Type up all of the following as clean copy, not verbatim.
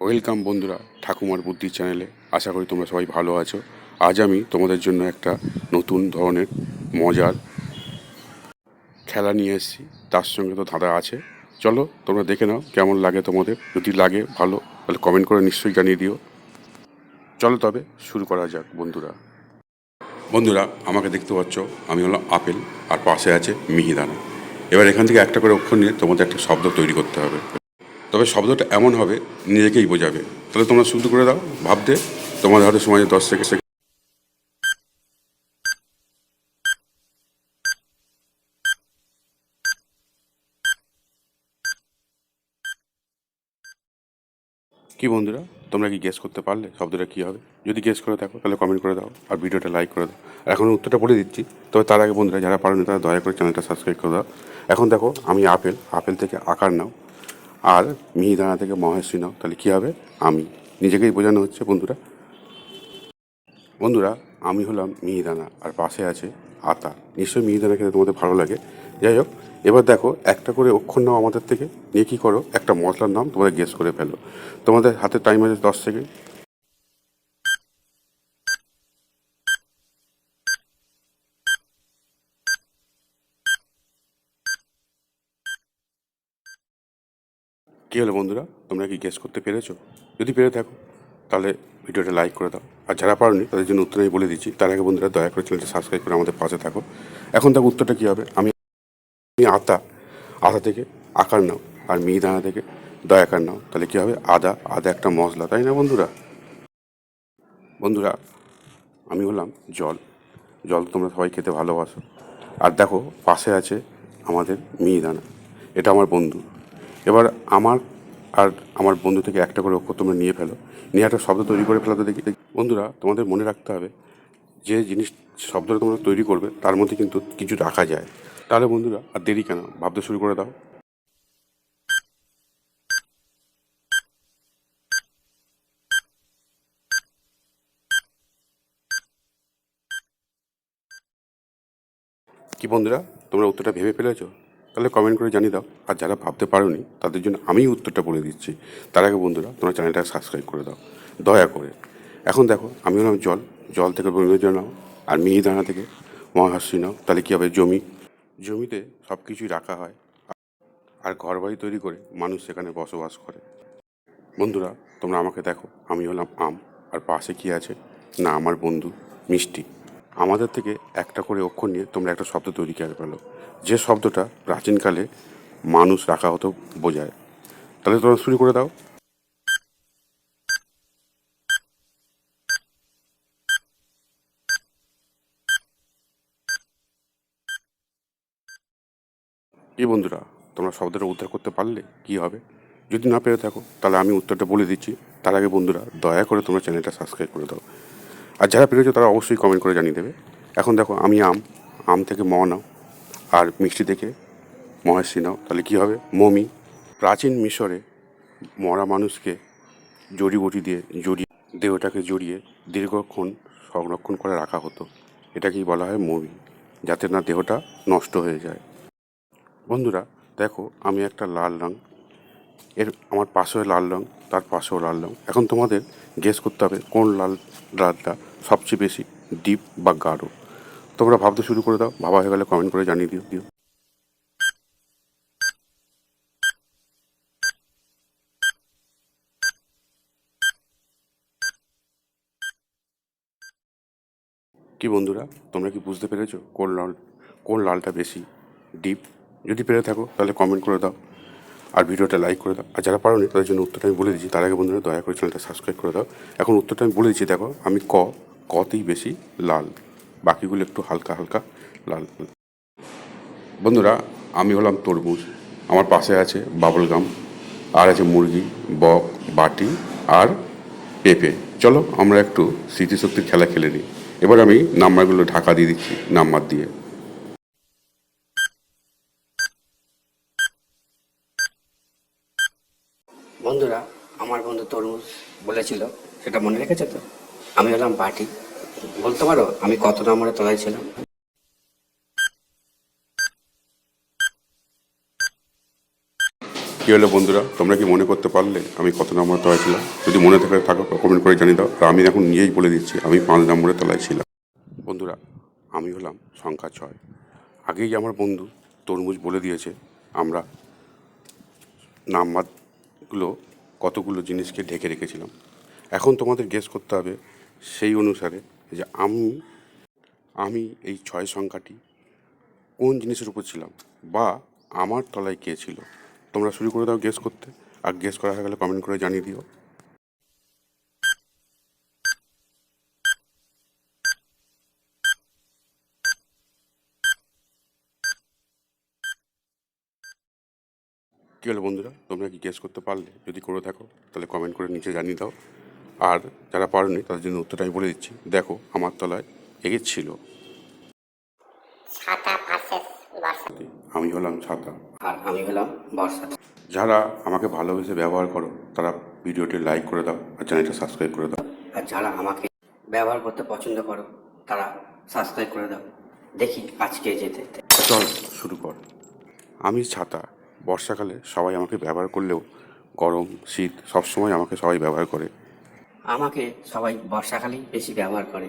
Welcome বন্ধুরা ঠাকুমার বুদ্ধি চ্যানেলে। আশা করি তোমরা সবাই ভালো আছো। আজ আমি তোমাদের জন্য একটা নতুন ধরনের মজার খেলা নিয়ে এসেছি, তার সঙ্গে তো ধাঁধা আছে। চলো তোমরা দেখে নাও কেমন লাগে তোমাদের। যদি লাগে ভালো তাহলে কমেন্ট করে নিশ্চয়ই জানিয়ে দিও। চলো তবে শুরু করা যাক বন্ধুরা। বন্ধুরা আমাকে দেখতে পাচ্ছ, আমি হলো আপেল আর পাশে আছে মিহিদানা। এবার এখান থেকে একটা করে অক্ষর নিয়ে তোমাদের একটা শব্দ তৈরি করতে হবে। তবে শব্দটা এমন হবে নিজেকেই বোঝাবে। তাহলে তোমরা শুরু করে দাও ভাবতে। তোমাদের হাতে সময় 10 সেকেন্ড। কি বন্ধুরা, তোমরা কি গেস করতে পারলে শব্দটা কী হবে? যদি গেস করে থাকো তাহলে কমেন্ট করে দাও আর ভিডিওটা লাইক করে দাও। আর এখন উত্তরটা বলে দিচ্ছি, তবে তার আগে বন্ধুরা যারা পারেনি তারা দয়া করে চ্যানেলটা সাবস্ক্রাইব করে দাও। এখন দেখো আমি আপেল, আপেল থেকে আকার নাও, আর মিহিদানা থেকে মহেশী নাও, তাহলে কী হবে? আমি। নিজেকেই বোঝানো হচ্ছে বন্ধুরা। বন্ধুরা আমি হলাম মিহিদানা আর পাশে আছে আতা। নিশ্চয়ই মিহিদানা খেতে তোমাদের ভালো লাগে। যাই হোক, এবার দেখো একটা করে অক্ষর নাও আমাদের থেকে, নিয়ে কী করো, একটা মশলার নাম তোমাদের গেস করে ফেলো। তোমাদের হাতে টাইম আছে 10 সেকেন্ড। কী হলো বন্ধুরা, তোমরা কি গেস করতে পেরেছো? যদি পেরে থাকো তাহলে ভিডিওটা লাইক করে দাও। আর যারা পারোনি তাদের জন্য উত্তর আমি বলে দিচ্ছি। তার আগে বন্ধুরা দয়া করে চ্যানেলটা সাবস্ক্রাইব করে আমাদের পাশে থাকো। এখন দেখো উত্তরটা কী হবে। আমি আতা, আতা থেকে আকার নাও, আর মিহিদানা থেকে দয়াকার নাও, তাহলে কী হবে? আদা। আদা একটা মশলা, তাই না বন্ধুরা? বন্ধুরা আমি হলাম জল। জল তোমরা সবাই খেতে ভালোবাসো। আর দেখো পাশে আছে আমাদের মিহিদানা, এটা আমার বন্ধু। এবার আমার আর আমার বন্ধু থেকে একটা করে অক্ষর তোমরা নিয়ে ফেলো, নিয়ে একটা শব্দ তৈরি করে ফেলো তো দেখি। বন্ধুরা তোমাদের মনে রাখতে হবে, যে জিনিস শব্দটা তোমরা তৈরি করবে তার মধ্যে কিন্তু কিছু রাখা যায়। তাহলে বন্ধুরা আর দেরি কেন, ভাবতে শুরু করে দাও। কি বন্ধুরা, তোমরা উত্তরটা ভেবে ফেলেছো? তাহলে কমেন্ট করে জানিয়ে দাও। আর যারা ভাবতে পারোনি তাদের জন্য আমি উত্তরটা বলে দিচ্ছি। তার আগে বন্ধুরা তোমরা চ্যানেলটা সাবস্ক্রাইব করে দাও দয়া করে। এখন দেখো আমি হলাম জল। জল থেকে বন্ধুদের নাও, আর মিহিদানা থেকে মহাশী নাও, তাহলে কী হবে? জমি। জমিতে সব কিছুই রাখা হয়, আর ঘর বাড়ি তৈরি করে মানুষ সেখানে বসবাস করে। বন্ধুরা তোমরা আমাকে দেখো, আমি হলাম আম, আর পাশে কি আছে না আমার বন্ধু মিষ্টি। আমাদের থেকে একটা করে অক্ষর নিয়ে তোমরা একটা শব্দ তৈরি করে ফেলো, যে শব্দটা প্রাচীনকালে মানুষ রাখা হতো বোঝায়। তাহলে তোমরা শুরু করে দাও। কি বন্ধুরা, তোমরা শব্দটা উদ্ধার করতে পারলে কি হবে? যদি না পেরে থাকো তাহলে আমি উত্তরটা বলে দিচ্ছি। তার আগে বন্ধুরা দয়া করে তোমরা চ্যানেলটা সাবস্ক্রাইব করে দাও। আর যারা পেরেছো তারা অবশ্যই কমেন্ট করে জানিয়ে দেবে। এখন দেখো আমি আম, আম থেকে ম নাও, আর মিষ্টি থেকে মহেশী নাও, তাহলে কী হবে? মমি। প্রাচীন মিশরে মরা মানুষকে জড়িবুটি দিয়ে জড়িয়ে দেহটাকে জড়িয়ে দীর্ঘক্ষণ সংরক্ষণ করে রাখা হতো। এটাকেই বলা হয় মমি, যাতে না দেহটা নষ্ট হয়ে যায়। বন্ধুরা দেখো আমি একটা লাল রঙ, এর আমার পাশেও লাল রঙ, তার পাশেও লাল রঙ। এখন তোমাদের গেস করতে হবে কোন লালটা সবচেয়ে বেশি ডিপ বা গাঢ়। তোমরা ভাবতে শুরু করে দাও। ভাবা হয়ে গেলে কমেন্ট করে জানিয়ে দিও। কি বন্ধুরা, তোমরা কি বুঝতে পেরেছো কোন লালটা বেশি ডিপ? যদি পেরে থাকো তাহলে কমেন্ট করে দাও আর ভিডিওটা লাইক করে দাও। আর যারা পারোনি তাদের জন্য উত্তরটা আমি বলে দিচ্ছি। তার আগে বন্ধুরা দয়া করে চ্যানেলটা সাবস্ক্রাইব করে দাও। এখন উত্তরটা আমি বলে দিচ্ছি। দেখো আমি কতেই বেশি লাল, বাকিগুলো একটু হালকা হালকা লাল। বন্ধুরা আমি হলাম তরমুজ, আমার পাশে আছে বাবল গাম, আর আছে মুরগি, বক, বাটি আর পেঁপে। চলো আমরা একটু স্মৃতিশক্তির খেলা খেলে নিই। এবার আমি নাম্বারগুলো ঢাকা দিয়ে দিচ্ছি নাম্বার দিয়ে। বন্ধুরা আমার বন্ধু তরমুজ বলেছিল, সেটা মনে রেখেছে তো? আমি হলাম বাটি। বলতে পারো আমি কত নম্বরে তলায় ছিলাম? কী হলো বন্ধুরা, তোমরা কি মনে করতে পারলে আমি কত নম্বরের তলায় ছিলাম? যদি মনে থাকে থাকো কমেন্ট করে জানিয়ে দাও। আর আমি এখন নিজেই বলে দিচ্ছি আমি 5 নম্বরের তলায় ছিলাম। বন্ধুরা, আমি হলাম সংখ্যা 6। আগেই আমার বন্ধু তরমুজ বলে দিয়েছে আমরা নাম্বারগুলো কতগুলো জিনিসকে ঢেকে রেখেছিলাম। এখন তোমাদের গেস করতে হবে সেই অনুসারে যে আমি এই 6 সংখ্যাটি কোন জিনিসের উপর ছিলাম বা আমার তলায় কে ছিল। তোমরা শুরু করে দাও গেস করতে, আর গেস করা হয়ে গেলে কমেন্ট করে জানিয়ে দিও। কী হলো বন্ধুরা, তোমরা কি গেস করতে পারলে? যদি করে থাকো তাহলে কমেন্ট করে নিচে জানিয়ে দাও। আর যারা পারোনি তাদের জন্য উত্তরটা আমি বলে দিচ্ছি। দেখো, আমার তলায় এগেছিল ছাতা ভার্সেস বর্ষা। আমি হলাম ছাতা। আর আমি হলাম বর্ষা। যারা আমাকে ভালোবেসে ব্যবহার করো তারা ভিডিওটি লাইক করে দাও আর চ্যানেলটা সাবস্ক্রাইব করে দাও। আর যারা আমাকে ব্যবহার করতে পছন্দ করো তারা সাবস্ক্রাইব করে দাও। দেখি আজকে যেতে চল শুরু কর। আমি ছাতা। বর্ষাকালে সবাই আমাকে ব্যবহার করলেও গরম শীত সবসময় আমাকে সবাই ব্যবহার করে। আমাকে সবাই বর্ষাকালেই বেশি ব্যবহার করে।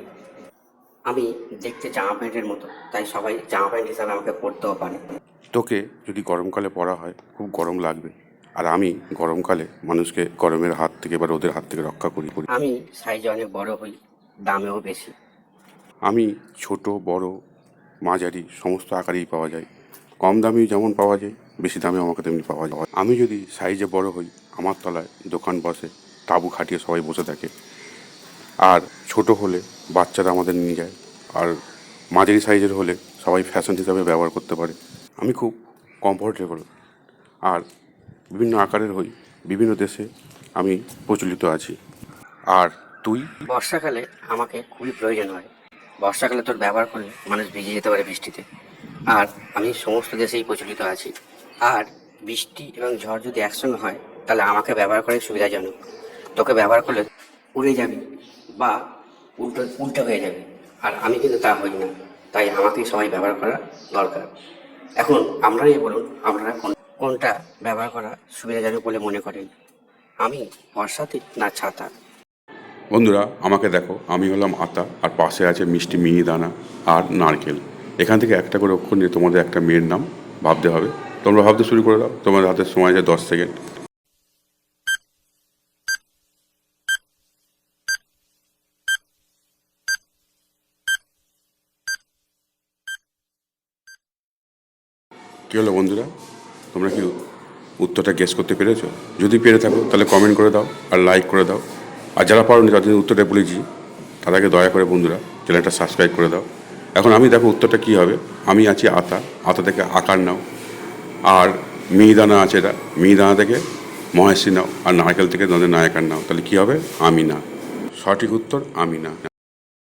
আমি দেখতে জামা প্যান্টের মতো, তাই সবাই জামা প্যান্ট হিসাবে আমাকে পরতেও পারে। তোকে যদি গরমকালে পরা হয় খুব গরম লাগবে, আর আমি গরমকালে মানুষকে গরমের হাত থেকে বা রোদের হাত থেকে রক্ষা করি। আমি সাইজে অনেক বড় হই, দামেও বেশি। আমি ছোট বড় মাঝারি সমস্ত আকারেই পাওয়া যায়। কম দামেও যেমন পাওয়া যায়, বেশি দামেও আমাকে তেমনি পাওয়া যায়। আমি যদি সাইজে বড় হই, আমার তলায় দোকান বসে, তাঁবু খাটিয়ে সবাই বসে থাকে। আর ছোট হলে বাচ্চারা আমাদের নিয়ে যায়, আর মাঝারি সাইজের হলে সবাই ফ্যাশন হিসাবে ব্যবহার করতে পারে। আমি খুব কমফোর্টেবল আর বিভিন্ন আকারের হই, বিভিন্ন দেশে আমি প্রচলিত আছি। আর তুই? বর্ষাকালে আমাকে খুবই প্রয়োজন হয়। বর্ষাকালে তোর ব্যবহার করলে মানুষ ভিজে যেতে পারে বৃষ্টিতে। আর আমি সমস্ত দেশেই প্রচলিত আছি। আর বৃষ্টি এবং ঝড় যদি একসঙ্গে হয় তাহলে আমাকে ব্যবহার করাই সুবিধাজনক। তোকে ব্যবহার করলে উড়ে যাবি বা উল্টো হয়ে যাবে, আর আমি কিন্তু তা হই না। তাই আমাকেই সবাই ব্যবহার করা দরকার। এখন আপনারাই বলুন, আপনারা কোনটা ব্যবহার করা সুবিধাজনক বলে মনে করেন? আমি বর্ষাতে না ছাতা? বন্ধুরা, আমাকে দেখো, আমি হলাম আতা, আর পাশে আছে মিষ্টি মিহিদানা আর নারকেল। এখান থেকে একটা করে অক্ষর নিয়ে তোমাদের একটা মেয়ের নাম ভাবতে হবে। তোমরা ভাবতে শুরু করে দাও, তোমাদের হাতে সময় যায় 10 সেকেন্ড। কী হলো বন্ধুরা, তোমরা কি উত্তরটা গেস করতে পেরেছো? যদি পেরে থাকো তাহলে কমেন্ট করে দাও আর লাইক করে দাও। আর যারা পারোনি তাদের উত্তরটা বলেছি, তাদেরকে দয়া করে বন্ধুরা চ্যানেলটা সাবস্ক্রাইব করে দাও। এখন আমি দেখো উত্তরটা কী হবে। আমি আছি আতা, আতা থেকে আকার নাও। আর মিহিদানা আছে, এটা মিহিদানা থেকে মহেশী নাও। আর নারকেল থেকে তোমাদের নায়কার নাও। তাহলে কী হবে? আমি না। সঠিক উত্তর আমি না।